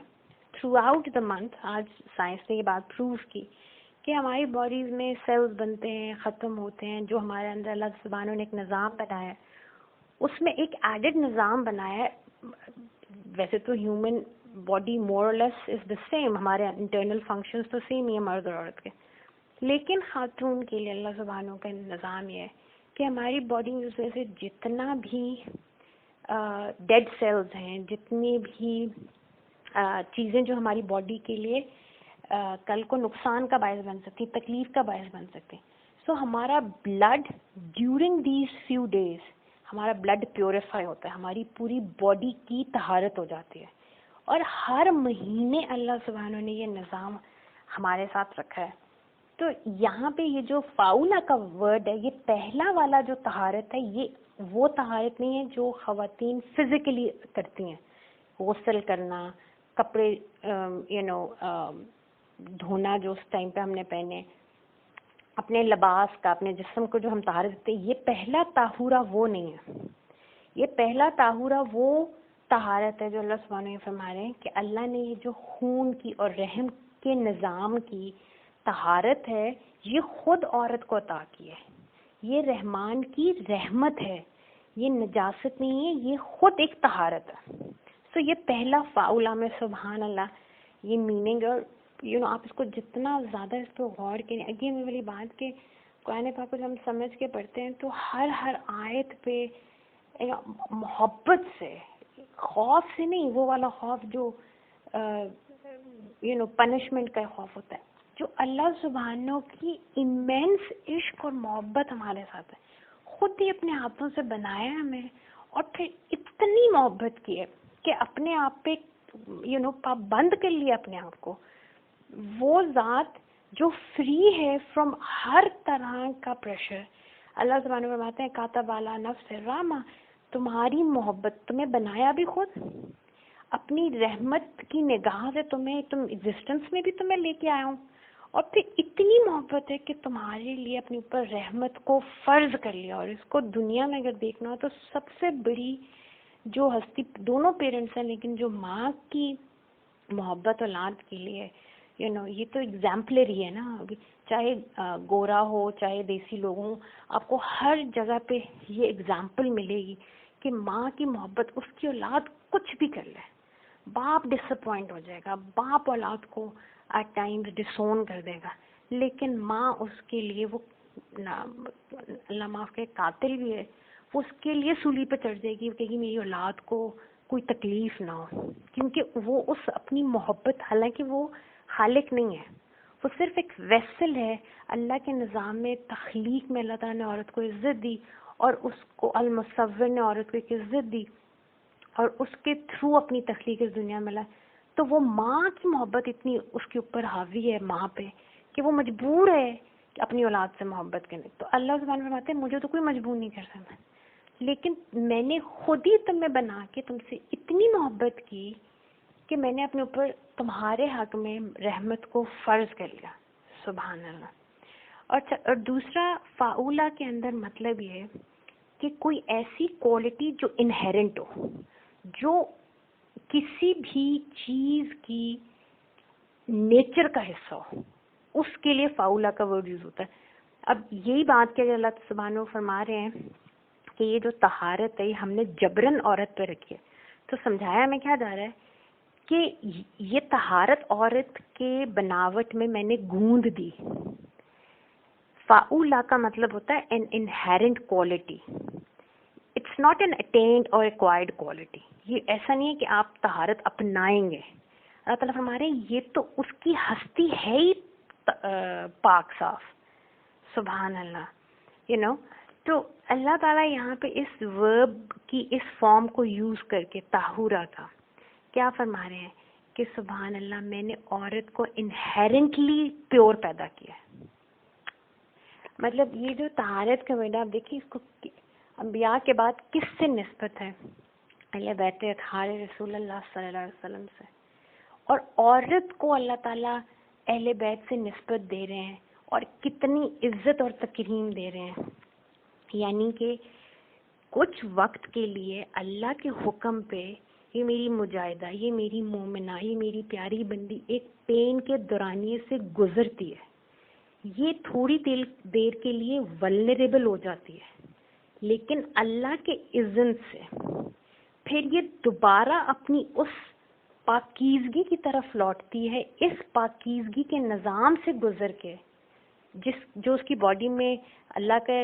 تھرو آؤٹ دا منتھ، آج سائنس نے یہ بات پروف کی کہ ہماری باڈیز میں سیلز بنتے ہیں، ختم ہوتے ہیں، جو ہمارے اندر اللہ سبحانہ نے ایک نظام بنایا ہے، اس میں ایک ایڈڈ نظام بنایا ہے. ویسے تو ہیومن باڈی مور اور لیس از دا سیم، ہمارے انٹرنل فنکشنز تو سیم ہی ہیں مرد اور عورت کے، لیکن خاتون کے لیے اللہ سبحانہ کا نظام یہ ہے کہ ہماری باڈی میں اس میں سے جتنا بھی ڈیڈ سیلز ہیں، جتنی بھی چیزیں جو ہماری باڈی کے لیے کل کو نقصان کا باعث بن سکتی، تکلیف کا باعث بن سکتی، سو ہمارا blood during these few days ہمارا بلڈ پیوریفائی ہوتا ہے، ہماری پوری باڈی کی طہارت ہو جاتی ہے. اور ہر مہینے اللہ سبحانہ نے یہ نظام ہمارے ساتھ رکھا ہے. تو یہاں پہ یہ جو فاؤلا کا ورڈ ہے، یہ پہلا والا جو طہارت ہے، یہ وہ طہارت نہیں ہے جو خواتین فزیکلی کرتی ہیں، غسل کرنا، کپڑے دھونا جو اس ٹائم پہ ہم نے پہنے، اپنے لباس کا، اپنے جسم کو جو ہم طہارت دیتے ہیں. یہ پہلا طہورہ وہ نہیں ہے. یہ پہلا طہورہ وہ طہارت ہے جو اللہ سبحانہ نے فرما رہے ہیں کہ اللہ نے یہ جو خون کی اور رحم کے نظام کی طہارت ہے، یہ خود عورت کو عطا کی ہے. یہ رحمان کی رحمت ہے، یہ نجاست نہیں ہے، یہ خود ایک طہارت ہے. سو یہ پہلا فاؤلا میں سبحان اللہ یہ میننگ. اور آپ اس کو جتنا زیادہ اس پہ غور کریں، اگین والی بات کہ قرآن پاک کو جب ہم سمجھ کے پڑھتے ہیں تو ہر آیت پہ محبت سے، خوف سے نہیں، وہ والا خوف جو پنشمنٹ کا خوف ہوتا ہے، جو اللہ سبحانہ کی ایمینس عشق اور محبت ہمارے ساتھ ہے. خود ہی اپنے ہاتھوں سے بنایا ہمیں، اور پھر اتنی محبت کی ہے کہ اپنے آپ پہ پابند کر لیا اپنے آپ کو. وہ ذات جو فری ہے فرام ہر طرح کا پریشر. اللہ سبحانہ فرماتے ہیں کاتب علی نفس الرحمہ، تمہاری محبت، تمہیں بنایا بھی خود، اپنی رحمت کی نگاہ سے تم ایگزسٹنس میں بھی تمہیں لے کے آیا ہوں، اور پھر اتنی محبت ہے کہ تمہارے لیے اپنے اوپر رحمت کو فرض کر لیا. اور اس کو دنیا میں اگر دیکھنا ہو تو سب سے بڑی جو ہستی، دونوں پیرنٹس ہیں لیکن جو ماں کی محبت اولاد کے لیے یہ تو ایگزامپلری ہے نا. چاہے گورا ہو چاہے دیسی لوگ ہوں، آپ کو ہر جگہ پہ یہ ایگزامپل ملے گی کہ ماں کی محبت، اس کی اولاد کچھ بھی کر لے، باپ ڈس اپوائنٹ ہو جائے گا، باپ اولاد کو ایٹ ٹائمز ڈسون کر دے گا، لیکن ماں اس کے لیے، وہ اللہ معاف کرے قاتل بھی ہے، وہ اس کے لیے سولی پہ چڑھ جائے گی، وہ کہے گی میری اولاد کو کوئی تکلیف نہ ہو، کیونکہ وہ اس اپنی محبت، حالانکہ وہ خالق نہیں ہے، وہ صرف ایک ویسل ہے. اللہ کے نظام میں تخلیق میں اللہ تعالیٰ نے عورت کو عزت دی، اور اس کو المصور نے عورت کو ایک عزت دی، اور اس کے تھرو اپنی تخلیق اس دنیا میں لائے. تو وہ ماں کی محبت اتنی اس کے اوپر حاوی ہے ماں پہ کہ وہ مجبور ہے کہ اپنی اولاد سے محبت کرنے. تو اللہ سبحانہ فرماتے ہیں مجھے تو کوئی مجبور نہیں کر سکتا، لیکن میں نے خود ہی تمہیں بنا کے تم سے اتنی محبت کی کہ میں نے اپنے اوپر تمہارے حق میں رحمت کو فرض کر لیا. سبحان اللہ. اور دوسرا فاؤلا کے اندر مطلب یہ ہے کہ کوئی ایسی کوالٹی جو انہیرنٹ ہو، جو کسی بھی چیز کی نیچر کا حصہ ہو، اس کے لیے فاؤلا کا ورڈ یوز ہوتا ہے. اب یہی بات کہ اللہ سبحانہ فرما رہے ہیں کہ یہ جو طہارت ہے ہم نے جبرن عورت پہ رکھی ہے. تو سمجھایا ہمیں کیا جا رہا ہے کہ یہ طہارت عورت کے بناوٹ میں میں نے گوند دی. فاؤلا کا مطلب ہوتا ہے an inherent quality. It's not an attained or acquired quality. یہ ایسا نہیں ہے کہ آپ طہارت اپنائیں گے. اللہ تعالیٰ فرما رہے ہیں یہ تو اس کی ہستی ہے ہی پاک صاف. سبحان اللہ. تو اللہ تعالیٰ یہاں پہ اس ورب کی اس فارم کو یوز کر کے طاہورہ کا کیا فرما رہے ہیں کہ سبحان اللہ میں نے عورت کو انہیرنٹلی پیور پیدا کیا ہے. مطلب یہ جو طہارت کا ورڈ آپ دیکھیے اس کو انبیاء کے بعد کس سے نسبت ہے؟ اہل بیت اطہار رسول اللہ صلی اللہ علیہ وسلم سے. اور عورت کو اللہ تعالیٰ اہل بیت سے نسبت دے رہے ہیں اور کتنی عزت اور تکریم دے رہے ہیں. یعنی کہ کچھ وقت کے لیے اللہ کے حکم پہ یہ میری مجاہدہ، یہ میری مومنہ، یہ میری پیاری بندی ایک پین کے دورانیے سے گزرتی ہے. یہ تھوڑی دیر کے لیے ولنریبل ہو جاتی ہے، لیکن اللہ کے اذن سے پھر یہ دوبارہ اپنی اس پاکیزگی کی طرف لوٹتی ہے، اس پاکیزگی کے نظام سے گزر کے جو اس کی باڈی میں اللہ کے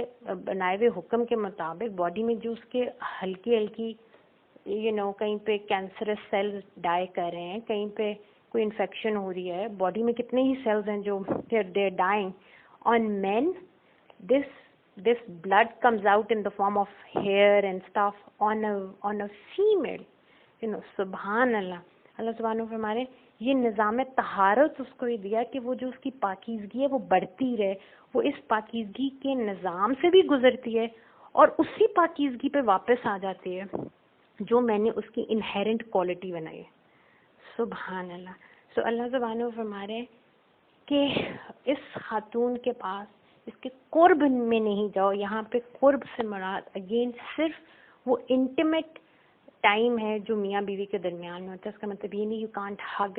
بنائے ہوئے حکم کے مطابق باڈی میں جو اس کے ہلکی ہلکی کہیں پہ کینسرس سیلز ڈائی کر رہے ہیں، کہیں پہ کوئی انفیکشن ہو رہی ہے باڈی میں، کتنے ہی سیلز ہیں جو دے ڈائنگ. آن مین this blood comes out in the form of hair and stuff. on a female, سبحان اللہ. اللہ سبحانہ فرما رہے ہیں یہ نظام طہارت اس کو یہ دیا کہ وہ جو اس کی پاکیزگی ہے وہ بڑھتی رہے، وہ اس پاکیزگی کے نظام سے بھی گزرتی ہے اور اسی پاکیزگی پہ واپس آ جاتی ہے جو میں نے اس کی انہیرنٹ کوالٹی بنائی ہے. سبحان اللہ. سو اللہ سبحانہ فرما رہے ہیں کہ اس خاتون کے پاس اس کے قرب میں نہیں جاؤ. یہاں پہ قرب سے مراد اگین صرف وہ انٹیمیٹ ٹائم ہے جو میاں بیوی کے درمیان میں ہوتا ہے. اس کا مطلب یہ نہیں you can't hug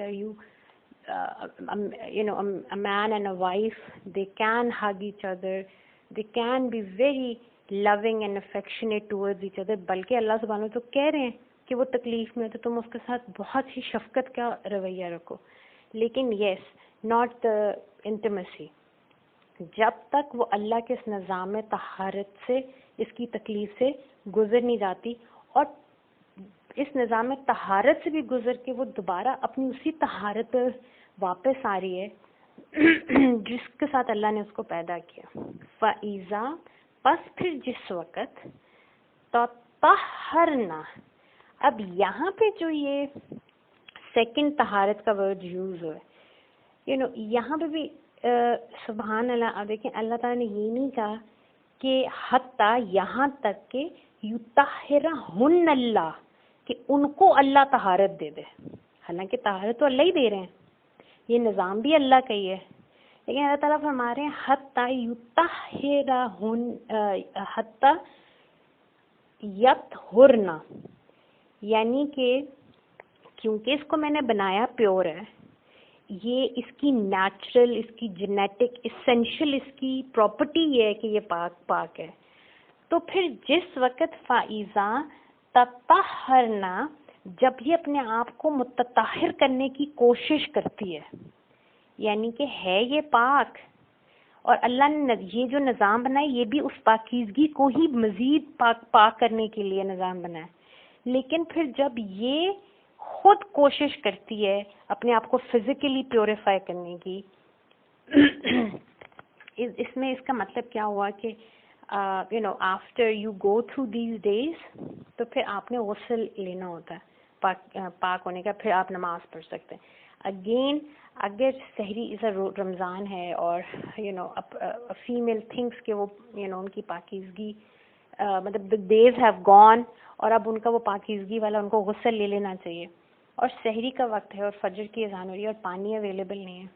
a man and a wife, they can hug each other, they can be very loving and affectionate towards each other. بلکہ اللہ سبحانہ تو کہہ رہے ہیں کہ وہ تکلیف میں تو تم اس کے ساتھ بہت ہی شفقت کا رویہ رکھو. لیکن یس not the intimacy. جب تک وہ اللہ کے اس نظام طہارت سے اس کی تکلیف سے گزر نہیں جاتی اور اس نظام طہارت سے بھی گزر کے وہ دوبارہ اپنی اسی طہارت پر واپس آ رہی ہے جس کے ساتھ اللہ نے اس کو پیدا کیا. فَإِذَا پس پھر جس وقت تطہرنا. اب یہاں پہ جو یہ سیکنڈ طہارت کا ورڈ یوز ہوا ہے یہاں پہ بھی سبحان اللہ. اب دیکھیں اللہ تعالیٰ نے یہ نہیں کہا کہ حتیٰ یہاں تک کہ یطہرہن اللہ کہ ان کو اللہ طہارت دے دے. حالانکہ طہارت تو اللہ ہی دے رہے ہیں، یہ نظام بھی اللہ کا ہی ہے، لیکن اللہ تعالیٰ فرما رہے ہیں حتیٰ یطہرہن حتیٰ یطہرن، یعنی کہ کیونکہ اس کو میں نے بنایا پیور ہے، یہ اس کی نیچرل، اس کی جینیٹک اسینشل اس کی پراپرٹی یہ ہے کہ یہ پاک ہے. تو پھر جس وقت فائزہ تطہرنا، جب یہ اپنے آپ کو متطہر کرنے کی کوشش کرتی ہے، یعنی کہ ہے یہ پاک اور اللہ نے یہ جو نظام بنایا یہ بھی اس پاکیزگی کو ہی مزید پاک کرنے کے لیے نظام بنایا. لیکن پھر جب یہ خود کوشش کرتی ہے اپنے آپ کو فزیکلی پیوریفائی کرنے کی، اس میں اس کا مطلب کیا ہوا کہ after you go through these days تو پھر آپ نے غسل لینا ہوتا ہے پاک ہونے کا، پھر آپ نماز پڑھ سکتے ہیں. اگین اگر سحری رمضان ہے اور فیمیل تھنکس کہ وہ ان کی پاکیزگی مطلب the days have gone اور اب ان کا وہ پاکیزگی والا ان کو غسل لے لینا چاہیے، اور سحری کا وقت ہے اور فجر کی اذان ہو رہی ہے اور پانی اویلیبل نہیں ہے،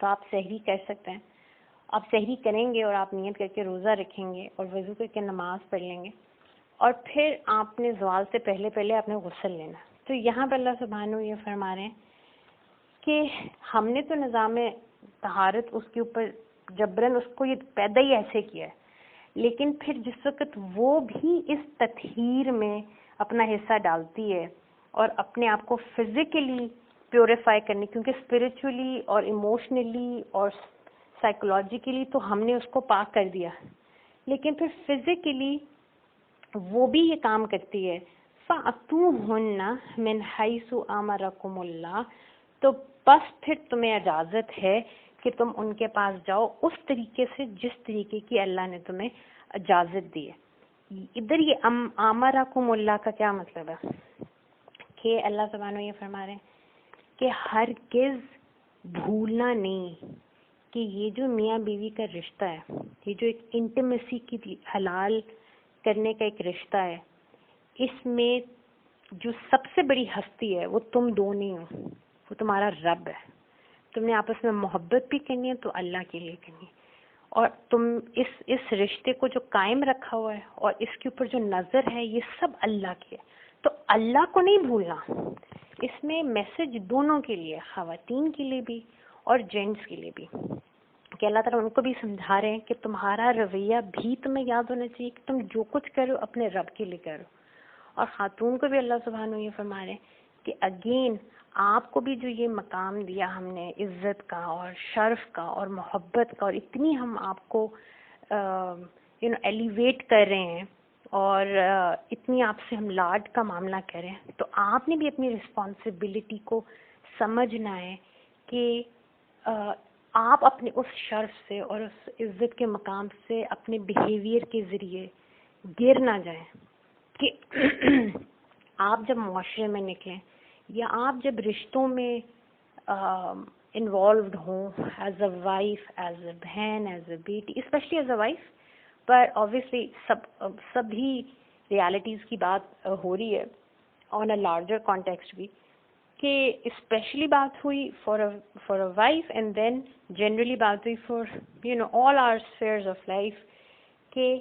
تو آپ سحری کر سکتے ہیں. آپ سحری کریں گے اور آپ نیت کر کے روزہ رکھیں گے اور وضو کر کے نماز پڑھ لیں گے، اور پھر آپ نے زوال سے پہلے آپ نے غسل لینا. تو یہاں پہ اللہ سبحانہ یہ فرما رہے ہیں کہ ہم نے تو نظام طہارت اس کے اوپر جبرن اس کو یہ پیدا ہی ایسے کیا ہے، لیکن پھر جس وقت وہ بھی اس تطہیر میں اپنا حصہ ڈالتی ہے اور اپنے آپ کو فزیکلی پیوریفائی کرنے، کیونکہ اسپرچولی اور ایموشنلی اور سائیکولوجیکلی تو ہم نے اس کو پاک کر دیا، لیکن پھر فزیکلی وہ بھی یہ کام کرتی ہے. فَأْتُوهُنَّ مِنْ حَيْثُ أَمَرَكُمُ اللَّهُ، تو بس پھر تمہیں اجازت ہے کہ تم ان کے پاس جاؤ اس طریقے سے جس طریقے کی اللہ نے تمہیں اجازت دی ہے. ادھر یہ امرکم اللہ کا کیا مطلب ہے کہ اللہ سبحانہ یہ فرما رہے ہیں کہ ہرگز بھولنا نہیں کہ یہ جو میاں بیوی کا رشتہ ہے، یہ جو ایک انٹیمیسی کی حلال کرنے کا ایک رشتہ ہے، اس میں جو سب سے بڑی ہستی ہے وہ تم دو نہیں ہو، وہ تمہارا رب ہے. تم نے آپس میں محبت بھی کرنی ہے تو اللہ کے لیے کرنی ہے، اور تم اس رشتے کو جو قائم رکھا ہوا ہے اور اس کے اوپر جو نظر ہے یہ سب اللہ کی ہے. تو اللہ کو نہیں بھولنا. اس میں میسج دونوں کے لیے، خواتین کے لیے بھی اور جینٹس کے لیے بھی، کہ اللہ تعالیٰ ان کو بھی سمجھا رہے ہیں کہ تمہارا رویہ بھی تمہیں یاد ہونا چاہیے کہ تم جو کچھ کرو اپنے رب کے لیے کرو. اور خاتون کو بھی اللہ سبحانہ یہ فرما رہے ہیں کہ اگین آپ کو بھی جو یہ مقام دیا ہم نے عزت کا اور شرف کا اور محبت کا، اور اتنی ہم آپ کو ایلیویٹ کر رہے ہیں اور اتنی آپ سے ہم لاڈ کا معاملہ کریں، تو آپ نے بھی اپنی رسپانسبلٹی کو سمجھنا ہے کہ آپ اپنے اس شرف سے اور اس عزت کے مقام سے اپنے بیہیویئر کے ذریعے گر نہ جائیں. کہ آپ جب معاشرے میں نکلیں یا آپ جب رشتوں میں انوالوڈ ہوں، as a wife, as a بہن، ایز اے بیٹی، اسپیشلی ایز اے وائف، پر آبویسلی سبھی ریالٹیز کی بات ہو رہی ہے آن اے لارجر کانٹیکسٹ بھی، کہ اسپیشلی بات ہوئی for a wife and then generally بات ہوئی for all our spheres of life, کہ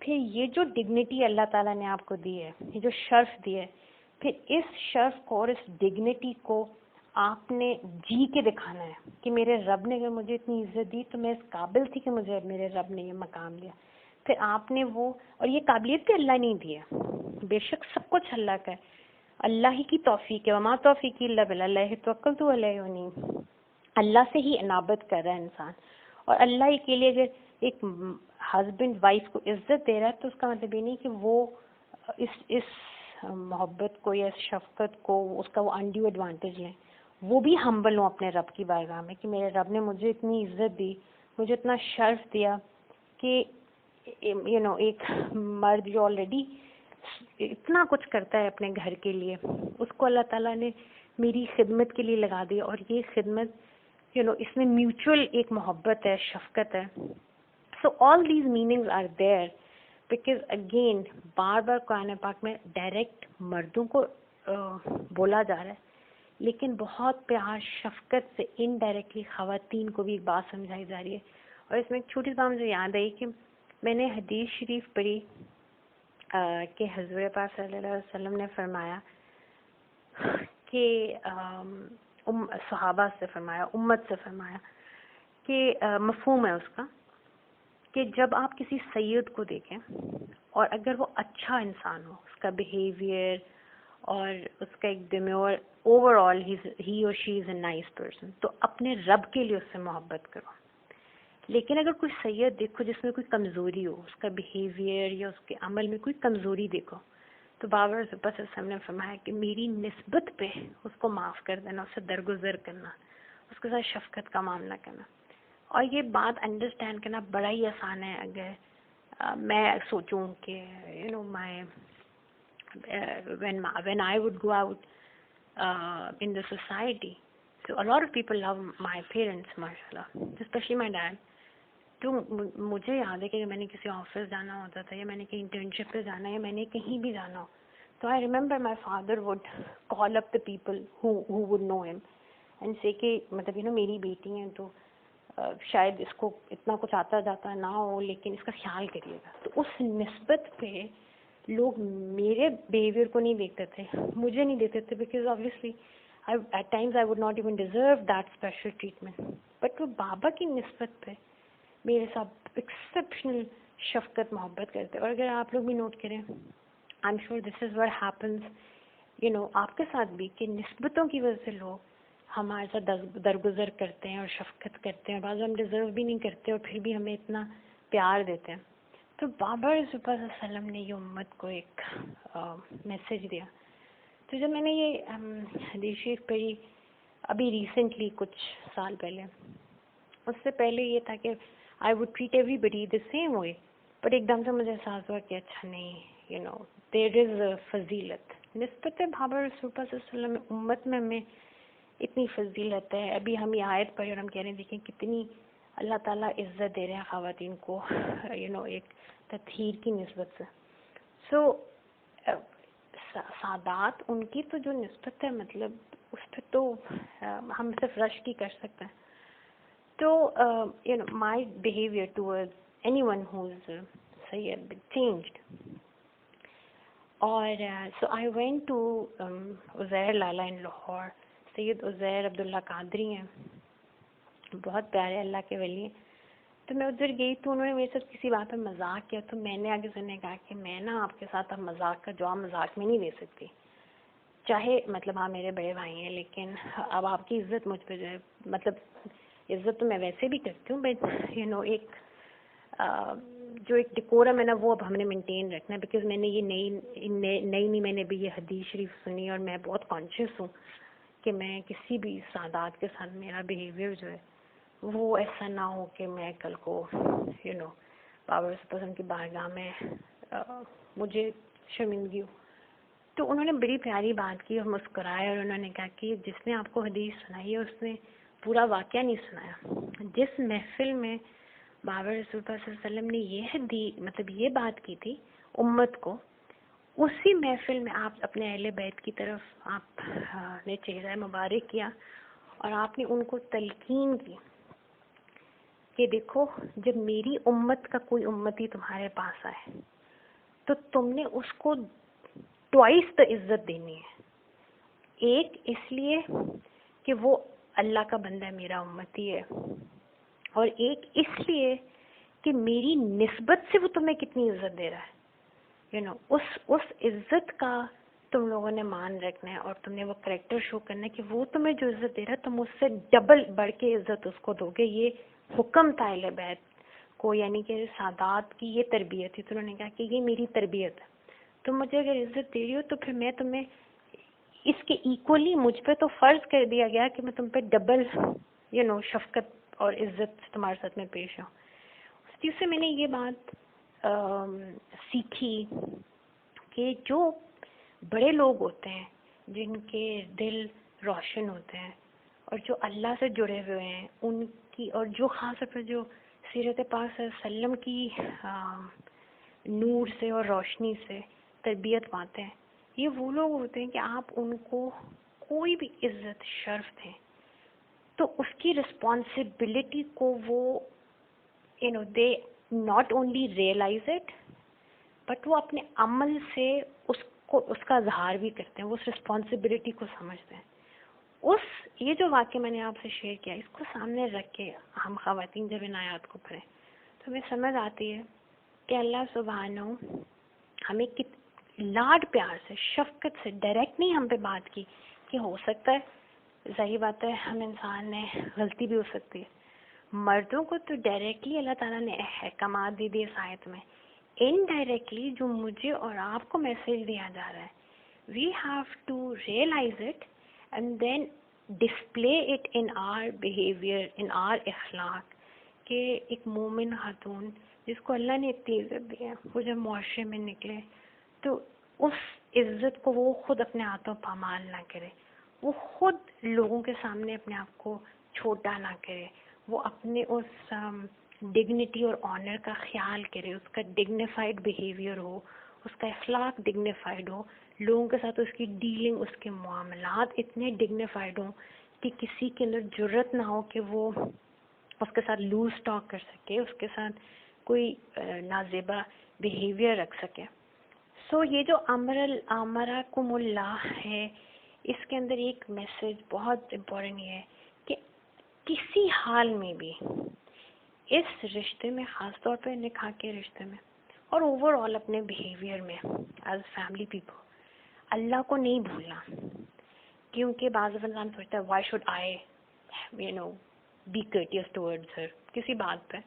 پھر یہ جو ڈگنیٹی اللہ تعالیٰ نے آپ کو دی ہے، یہ جو شرف دی ہے، پھر اس شرف کو اور اس ڈگنیٹی کو آپ نے جی کے دکھانا ہے کہ میرے رب نے اگر مجھے اتنی عزت دی تو میں اس قابل تھی کہ مجھے میرے رب نے یہ مقام دیا. پھر آپ نے وہ، اور یہ قابلیت بھی اللہ نے دی ہے، بے شک سب کچھ اللہ کا ہے، اللہ ہی کی توفیق ہے، وما توفیقی الا باللہ، اللہ توکلت علیہ ونیب، اللہ سے ہی انابت کر رہا ہے انسان. اور اللہ ہی کے لیے اگر ایک ہسبینڈ وائف کو عزت دے رہا ہے تو اس کا مطلب یہ نہیں کہ وہ اس محبت کو یا اس شفقت کو، اس کا وہ انڈیو ایڈوانٹیج لیں. وہ بھی ہمبل ہوں اپنے رب کی بارگاہ میں کہ میرے رب نے مجھے اتنی عزت دی، مجھے اتنا شرف دیا کہ ایک مرد جو آلریڈی اتنا کچھ کرتا ہے اپنے گھر کے لیے، اس کو اللہ تعالیٰ نے میری خدمت کے لیے لگا دیا، اور یہ خدمت اس میں میوچل ایک محبت ہے، شفقت ہے. So all these meanings are there because again بار بار قرآن پاک میں ڈائریکٹ مردوں کو بولا جا رہا ہے، لیکن بہت پیار شفقت سے انڈائریکٹلی خواتین کو بھی ایک بات سمجھائی جا رہی ہے. اور اس میں ایک چھوٹی سی بات مجھے یاد آئی کہ میں نے حدیث شریف پڑھی کہ حضور پاک صلی اللہ علیہ وسلم نے فرمایا کہ صحابہ سے فرمایا، امت سے فرمایا کہ مفہوم ہے اس کا کہ جب آپ کسی سید کو دیکھیں اور اگر وہ اچھا انسان ہو، اس کا بیہیویئر اور اس کا ایک ڈیمیور، اوور آل ہی اور شی از اے نائس پرسن، تو اپنے رب کے لیے اس سے محبت کرو. لیکن اگر کوئی سید دیکھو جس میں کوئی کمزوری ہو، اس کا بیہیویئر یا اس کے عمل میں کوئی کمزوری دیکھو، تو بابا رسول اللہ صلی اللہ علیہ وسلم نے فرمایا کہ میری نسبت پہ اس کو معاف کر دینا، اس سے درگزر کرنا، اس کے ساتھ شفقت کا معاملہ کرنا. اور یہ بات انڈرسٹینڈ کرنا بڑا ہی آسان ہے اگر میں سوچوں کہ you know my when I would go out in the society, so a lot of people love my parents, mashallah, especially my dad. تو مجھے یاد ہے کہ میں نے کسی آفس جانا ہوتا تھا یا میں نے کہیں انٹرنشپ پہ جانا یا میں نے کہیں بھی جانا ہو تو I remember my father would call up the people who would know him and say کہ مطلب میری بیٹی ہیں تو شاید اس کو اتنا کچھ آتا جاتا نہ ہو لیکن اس کا خیال کریے گا. تو اس نسبت پہ لوگ میرے بیہیویئر کو نہیں دیکھتے تھے، مجھے نہیں دیتے تھے because obviously at times I would not even deserve that special treatment. But وہ بابا کی نسبت پہ میرے ساتھ ایکسیپشنل شفقت محبت کرتے. اور اگر آپ لوگ بھی نوٹ کریں آئی am sure this is what happens آپ کے ساتھ بھی کہ نسبتوں کی وجہ سے لوگ ہمارے ساتھ درگزر کرتے ہیں اور شفقت کرتے ہیں. بعض ہم ڈیزرو بھی نہیں کرتے اور پھر بھی ہمیں اتنا پیار دیتے ہیں. تو بابا رسول اللہ صلی اللہ علیہ وسلم نے یہ امت کو ایک میسج دیا. تو جب میں نے یہ حدیث شریف پڑھی ابھی ریسنٹلی کچھ سال پہلے، اس سے پہلے یہ تھا کہ I would treat everybody the same way, but ایک دم سے مجھے احساس ہوا کہ اچھا نہیں دیر از فضیلت نسبت بابا رسول اللہ صلی اللہ علیہ وسلم امت میں ہمیں اتنی فضیلت ہے. ابھی ہم یہ آیت پڑھی اور ہم کہہ رہے ہیں دیکھیں کتنی اللہ تعالیٰ عزت دے رہے ہیں خواتین کو ایک تطہیر کی نسبت سے. سو سادات ان کی تو جو نسبت ہے مطلب اس پہ تو ہم صرف رشک ہی کر سکتے ہیں. تو my behavior towards anyone who's Sayyid changed. اور so I went to Uzair Lala in Lahore. سید عزیر عبداللہ قادری ہیں، بہت پیارے اللہ کے ولی ہیں. تو میں ادھر گئی تو انہوں نے میرے ساتھ کسی بات پہ مذاق کیا تو میں نے آگے سے نے کہا کہ میں نا آپ کے ساتھ اب مذاق کا جواب مذاق میں نہیں دے سکتی، چاہے مطلب آپ میرے بڑے بھائی ہیں لیکن اب آپ کی عزت مجھ پہ جو ہے مطلب عزت تو میں ویسے بھی کرتی ہوں بٹ ایک جو ایک ڈیکورم ہے نا وہ اب ہم نے مینٹین رکھنا ہے بیکاز میں نے یہ نئی میں نے بھی یہ حدیث شریف سنی اور میں بہت کانشیس ہوں کہ میں کسی بھی سادات کے ساتھ میرا بیہیویئر جو ہے وہ ایسا نہ ہو کہ میں کل کو بابا رسول اللہ کی بارگاہ میں مجھے شرمندگی ہو. تو انہوں نے بڑی پیاری بات کی اور مسکرائے اور انہوں نے کہا کہ جس نے آپ کو حدیث سنائی ہے اس نے پورا واقعہ نہیں سنایا. جس محفل میں بابا رسول اللہ صلی اللہ علیہ وسلم نے مطلب یہ بات کی تھی امت کو، اسی محفل میں آپ اپنے اہل بیت کی طرف آپ نے چہرہ مبارک کیا اور آپ نے ان کو تلقین کی کہ دیکھو جب میری امت کا کوئی امتی تمہارے پاس آئے تو تم نے اس کو ٹوائس تو عزت دینی ہے. ایک اس لیے کہ وہ اللہ کا بندہ ہے، میرا امتی ہے، اور ایک اس لیے کہ میری نسبت سے وہ تمہیں کتنی عزت دے رہا ہے. اس عزت کا تم لوگوں نے مان رکھنا ہے اور تم نے وہ کریکٹر شو کرنا ہے کہ وہ تمہیں جو عزت دے رہا ہے تم اس سے ڈبل بڑھ کے عزت اس کو دو گے. یہ حکم تھا اہل بیت کو، یعنی کہ سادات کی یہ تربیت تھی. تو انہوں نے کہا کہ یہ میری تربیت ہے، تم مجھے اگر عزت دے رہی ہو تو پھر میں تمہیں اس کے ایکولی مجھ پہ تو فرض کر دیا گیا کہ میں تم پہ ڈبل شفقت اور عزت تمہارے ساتھ میں پیش ہوں. اس چیز سے میں نے یہ بات سیکھی کہ جو بڑے لوگ ہوتے ہیں جن کے دل روشن ہوتے ہیں اور جو اللہ سے جڑے ہوئے ہیں ان کی، اور جو خاص طور پر جو سیرت پاک صلی اللہ علیہ وسلم کی نور سے اور روشنی سے تربیت پاتے ہیں، یہ وہ لوگ ہوتے ہیں کہ آپ ان کو کوئی بھی عزت شرف دیں تو اس کی رسپانسبلٹی کو وہ they not only realise it but وہ اپنے عمل سے اس کا اظہار بھی کرتے ہیں، وہ اس رسپانسبلٹی کو سمجھتے ہیں. یہ جو واقعہ میں نے آپ سے شیئر کیا اس کو سامنے رکھ کے ہم خواتین جب ان آیات کو پڑھیں تو ہمیں سمجھ آتی ہے کہ اللہ سبحانہ ہمیں لاڈ پیار سے شفقت سے ڈائریکٹ نہیں ہم پہ بات کی کہ ہو سکتا ہے ظاہر بات ہے ہم انسان نے غلطی بھی ہو سکتی ہے. مردوں کو تو ڈائریکٹلی اللہ تعالیٰ نے احکامات دے دیے اس آیت میں انڈائریکٹلی جو مجھے اور آپ کو میسج دیا جا رہا ہے، we have to realise it and then display it in our behaviour, in our اخلاق. کہ ایک مومن خاتون جس کو اللہ نے اتنی عزت دی ہے، وہ جب معاشرے میں نکلے تو اس عزت کو وہ خود اپنے ہاتھوں پامال نہ کرے، وہ خود لوگوں کے سامنے اپنے آپ کو چھوٹا نہ کرے، وہ اپنے اس ڈگنیٹی اور آنر کا خیال کرے، اس کا ڈگنیفائڈ بیہیویئر ہو، اس کا اخلاق ڈگنیفائڈ ہو، لوگوں کے ساتھ اس کی ڈیلنگ، اس کے معاملات اتنے ڈگنیفائڈ ہوں کہ کسی کے اندر جرت نہ ہو کہ وہ اس کے ساتھ لوز ٹاک کر سکے، اس کے ساتھ کوئی نازیبا بیہیویئر رکھ سکے. سو یہ جو امرکم اللہ ہے، اس کے اندر ایک میسج بہت امپورٹنٹ یہ ہے کہ کسی حال میں بھی اس رشتے میں، خاص طور پہ نکاح کے رشتے میں اور اوور آل اپنے بیہیویئر میں ایز فیملی پیپل، اللہ کو نہیں بھولنا. کیونکہ بعض انسان سوچتا ہے why should I be courteous towards her کسی بات پہ،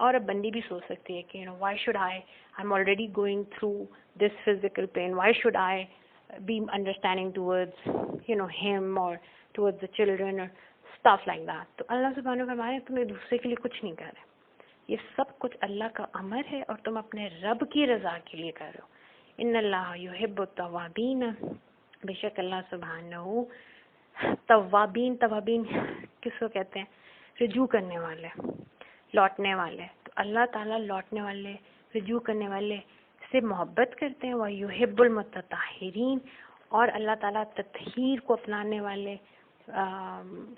اور اب بندی بھی سوچ سکتی ہے کہ Y should I I'm already going through this physical pain, why should I be understanding towards him or towards the children or stuff like that. تو اللہ سبحانہ فرماتے ہیں تم ایک دوسرے کے لیے کچھ نہیں کر رہے، یہ سب کچھ اللہ کا امر ہے اور تم اپنے رب کی رضا کے لیے کر رہے ہو. ان اللہ یحب التوابین، بے شک اللہ سبحانہ توابین کس کو کہتے ہیں؟ رجوع کرنے والے، لوٹنے والے. تو اللہ تعالیٰ لوٹنے والے، رجوع کرنے والے سے محبت کرتے ہیں. وَيُحِبُّ الْمُتَطَہِّرِينَ، اور اللہ تعالیٰ تطہیر کو اپنانے والے،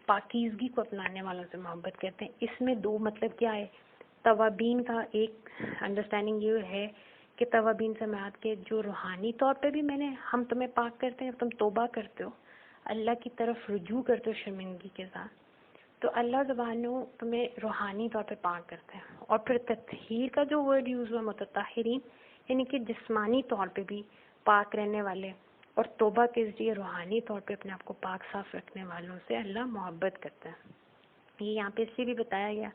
پاکیزگی کو اپنانے والوں سے محبت کرتے ہیں. اس میں دو مطلب کیا ہے؟ توابین کا ایک انڈرسٹینڈنگ یہ ہے کہ توابین سے مراد کہ جو روحانی طور پہ بھی ہم تمہیں پاک کرتے ہیں، تم توبہ کرتے ہو، اللہ کی طرف رجوع کرتے ہو شرمندگی کے ساتھ، تو اللہ زبانہ تمہیں روحانی طور پہ پاک کرتے ہیں. اور پھر تطہیر کا جو ورڈ یوز ہوا متطہرین، یعنی کہ جسمانی طور پہ بھی پاک رہنے والے، اور توبہ کے ذریعے روحانی طور پہ اپنے آپ کو پاک صاف رکھنے والوں سے اللہ محبت کرتا ہے. یہ یہاں پہ اس لیے بھی بتایا گیا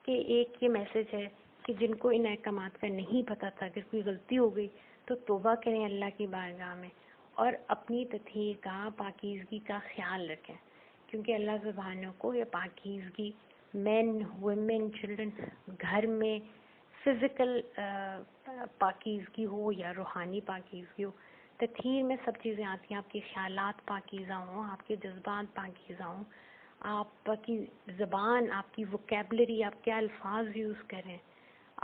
کہ ایک یہ میسج ہے کہ جن کو ان احکامات کا نہیں پتہ تھا، اگر کوئی غلطی ہو گئی تو توبہ کریں اللہ کی بارگاہ میں اور اپنی تطہیر کا، پاکیزگی کا خیال رکھیں. کیونکہ اللہ سبحانہ کو یہ پاکیزگی، مین، ویمن، چلڈرن، گھر میں فزیکل پاکیزگی ہو یا روحانی پاکیزگی ہو، تطہیر میں سب چیزیں آتی ہیں. آپ کے خیالات پاکیزہ ہوں، آپ کے جذبات پاکیزہ ہوں، آپ کی زبان، آپ کی ووکیبلری، آپ کیا الفاظ یوز کریں،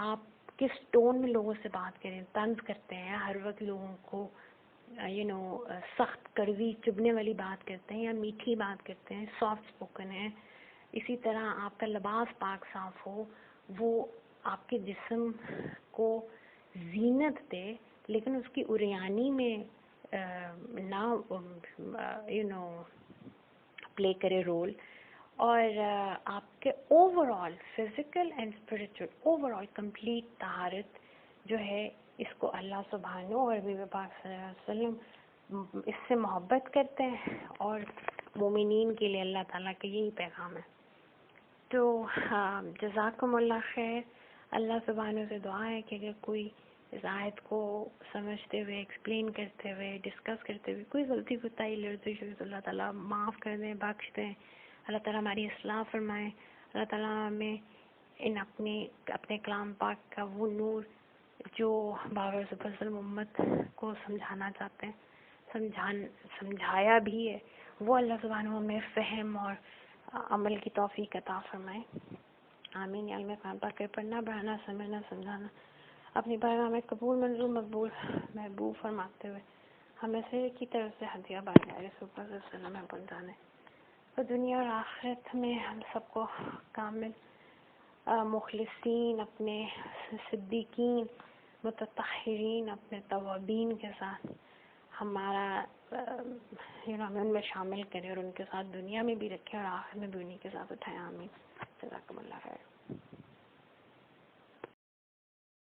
آپ کس ٹون میں لوگوں سے بات کریں. طنز کرتے ہیں ہر وقت لوگوں کو، سخت کڑوی چبھنے والی بات کرتے ہیں یا میٹھی بات کرتے ہیں، سافٹ اسپوکن ہے. اسی طرح آپ کا لباس پاک صاف ہو، وہ آپ کے جسم کو زینت دے لیکن اس کی اریانی میں نہ پلے کرے رول. اور آپ کے overall physical and spiritual, overall complete طہارت جو ہے، اس کو اللہ سبحانہ اور حبیب پاک صلی اللہ علیہ وسلم اس سے محبت کرتے ہیں، اور مومنین کے لیے اللہ تعالیٰ کا یہی پیغام ہے. تو جزاکم اللہ خیر. اللہ سبحانہ سے دعا ہے کہ اگر کوئی اس آیت کو سمجھتے ہوئے، ایکسپلین کرتے ہوئے، ڈسکس کرتے ہوئے کوئی غلطی کوتاہی لرزش ہوئی تو اللہ تعالیٰ معاف کر دیں، بخش دیں. اللہ تعالیٰ ہماری اصلاح فرمائیں. اللہ تعالیٰ ہمیں اپنے کلام پاک کا وہ نور جو بابر صلی اللہ علیہ وسلم امت کو سمجھانا چاہتے ہیں، سمجھایا بھی ہے، وہ اللہ سبحانہ ہمیں فہم اور عمل کی توفیق عطا فرمائے. آمین. یا علم کلام پاک پڑھنا، بڑھانا، سمجھنا، سمجھانا اپنی بارگاہ میں قبول، منظور، مقبول، محبوب فرماتے ہوئے ہمیں سے کی طرف سے ہدیہ بارگاہ رسول اللہ صلی اللہ علیہ وسلم میں پہنچانے، اور دنیا اور آخرت میں ہم سب کو کامل مخلصین، اپنے صدیقین، متطہرین، اپنے توابین کے ساتھ ہمارا ہمیں ان میں شامل کرے اور ان کے ساتھ دنیا میں بھی رکھے اور آخر میں بھی انہیں کے ساتھ اٹھائے. آمین. جزاکم اللہ خیر.